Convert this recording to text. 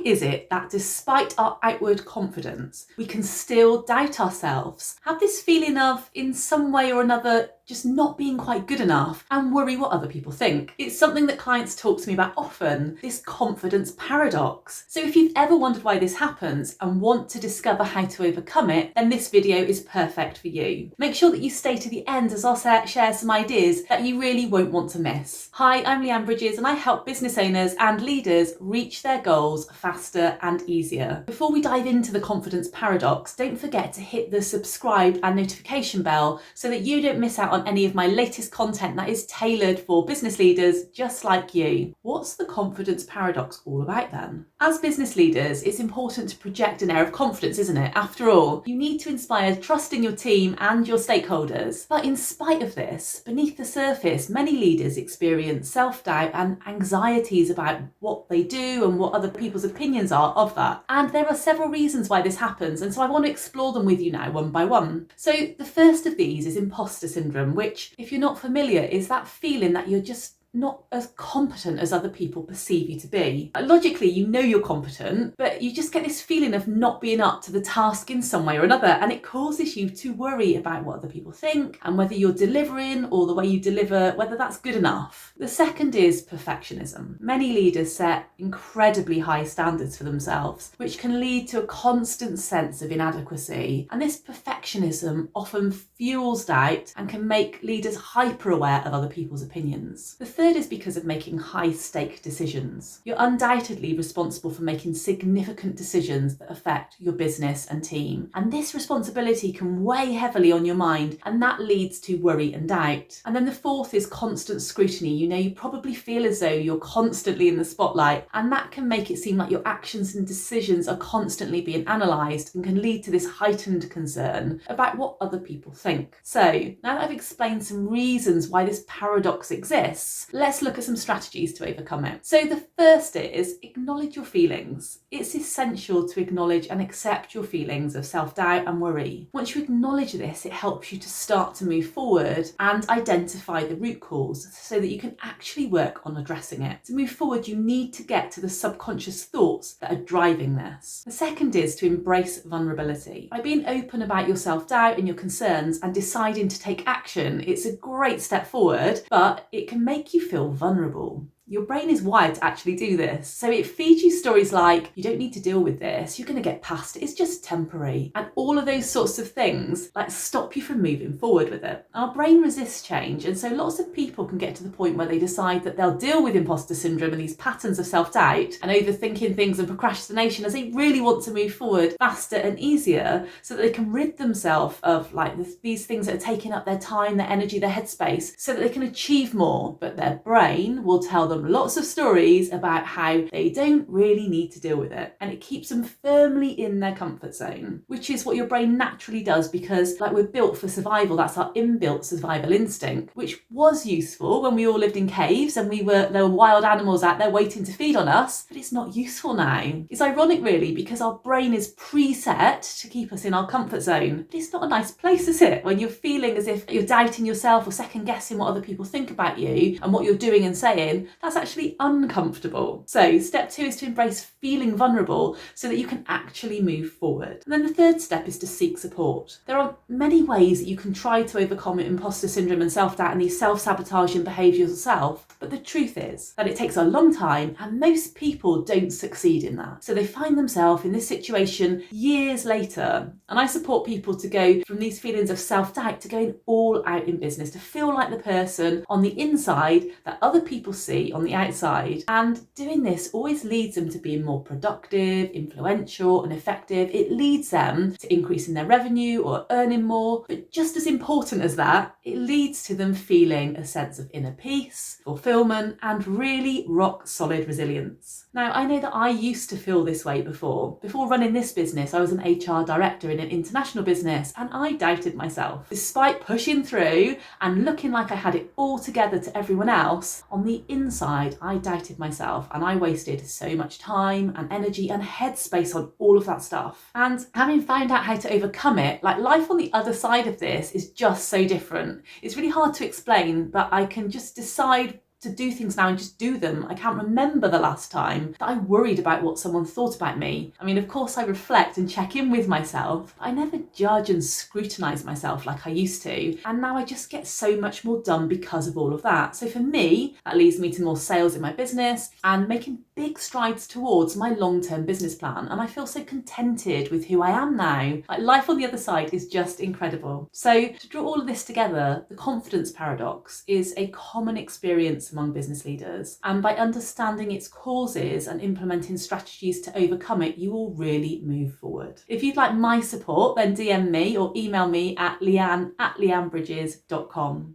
is it that despite our outward confidence, we can still doubt ourselves, have this feeling of, in some way or another, just not being quite good enough and worry what other people think? It's something that clients talk to me about often, this confidence paradox. So if you've ever wondered why this happens and want to discover how to overcome it, then this video is perfect for you. Make sure that you stay to the end as I'll share some ideas that you really won't want to miss. Hi, I'm Leanne Bridges and I help business owners and leaders reach their goals faster and easier. Before we dive into the confidence paradox, don't forget to hit the subscribe and notification bell so that you don't miss out on any of my latest content that is tailored for business leaders just like you. What's the confidence paradox all about then? As business leaders, it's important to project an air of confidence, isn't it? After all, you need to inspire trust in your team and your stakeholders. But in spite of this, beneath the surface, many leaders experience self-doubt and anxieties about what they do and what other people's opinions are of that. And there are several reasons why this happens, and so I want to explore them with you now one by one. So the first of these is imposter syndrome, which, if you're not familiar, is that feeling that you're just not as competent as other people perceive you to be. Logically, you know you're competent, but you just get this feeling of not being up to the task in some way or another, and it causes you to worry about what other people think and whether you're delivering or the way you deliver, whether that's good enough. The second is perfectionism. Many leaders set incredibly high standards for themselves, which can lead to a constant sense of inadequacy, and this perfectionism often fuels doubt and can make leaders hyper aware of other people's opinions. The third is because of making high-stake decisions. You're undoubtedly responsible for making significant decisions that affect your business and team. And this responsibility can weigh heavily on your mind, and that leads to worry and doubt. And then the fourth is constant scrutiny. You probably feel as though you're constantly in the spotlight, and that can make it seem like your actions and decisions are constantly being analysed and can lead to this heightened concern about what other people think. So, now that I've explained some reasons why this paradox exists, let's look at some strategies to overcome it. So the first is acknowledge your feelings. It's essential to acknowledge and accept your feelings of self-doubt and worry. Once you acknowledge this, it helps you to start to move forward and identify the root cause so that you can actually work on addressing it. To move forward, you need to get to the subconscious thoughts that are driving this. The second is to embrace vulnerability. By being open about your self-doubt and your concerns and deciding to take action, it's a great step forward, but it can make you feel vulnerable. Your brain is wired to actually do this. So it feeds you stories like, you don't need to deal with this, you're going to get past it, it's just temporary. And all of those sorts of things stop you from moving forward with it. Our brain resists change, and so lots of people can get to the point where they decide that they'll deal with imposter syndrome and these patterns of self-doubt and overthinking things and procrastination as they really want to move forward faster and easier so that they can rid themselves of these things that are taking up their time, their energy, their headspace, so that they can achieve more. But their brain will tell them lots of stories about how they don't really need to deal with it, and it keeps them firmly in their comfort zone, which is what your brain naturally does because we're built for survival. That's our inbuilt survival instinct, which was useful when we all lived in caves and there were wild animals out there waiting to feed on us, but it's not useful now. It's ironic really, because our brain is preset to keep us in our comfort zone, but it's not a nice place, is it, when you're feeling as if you're doubting yourself or second guessing what other people think about you and what you're doing and saying. That's actually uncomfortable. So step 2 is to embrace feeling vulnerable so that you can actually move forward. And then the third step is to seek support. There are many ways that you can try to overcome imposter syndrome and self-doubt and these self-sabotaging behaviours yourself, but the truth is that it takes a long time and most people don't succeed in that. So they find themselves in this situation years later, and I support people to go from these feelings of self-doubt to going all out in business, to feel like the person on the inside that other people see on the outside. And doing this always leads them to being more productive, influential and effective. It leads them to increasing their revenue or earning more. But just as important as that, it leads to them feeling a sense of inner peace, fulfillment and really rock solid resilience. Now, I know that I used to feel this way before. Before running this business, I was an HR director in an international business and I doubted myself. Despite pushing through and looking like I had it all together to everyone else, on the inside, I doubted myself and I wasted so much time and energy and headspace on all of that stuff. And having found out how to overcome it, life on the other side of this is just so different. It's really hard to explain, but I can just decide to do things now and just do them. I can't remember the last time that I worried about what someone thought about me. I mean, of course I reflect and check in with myself, but I never judge and scrutinise myself like I used to. And now I just get so much more done because of all of that. So for me, that leads me to more sales in my business and making big strides towards my long-term business plan. And I feel so contented with who I am now. Like, life on the other side is just incredible. So to draw all of this together, the confidence paradox is a common experience among business leaders. And by understanding its causes and implementing strategies to overcome it, you will really move forward. If you'd like my support, then DM me or email me at leanne@leannebridges.com.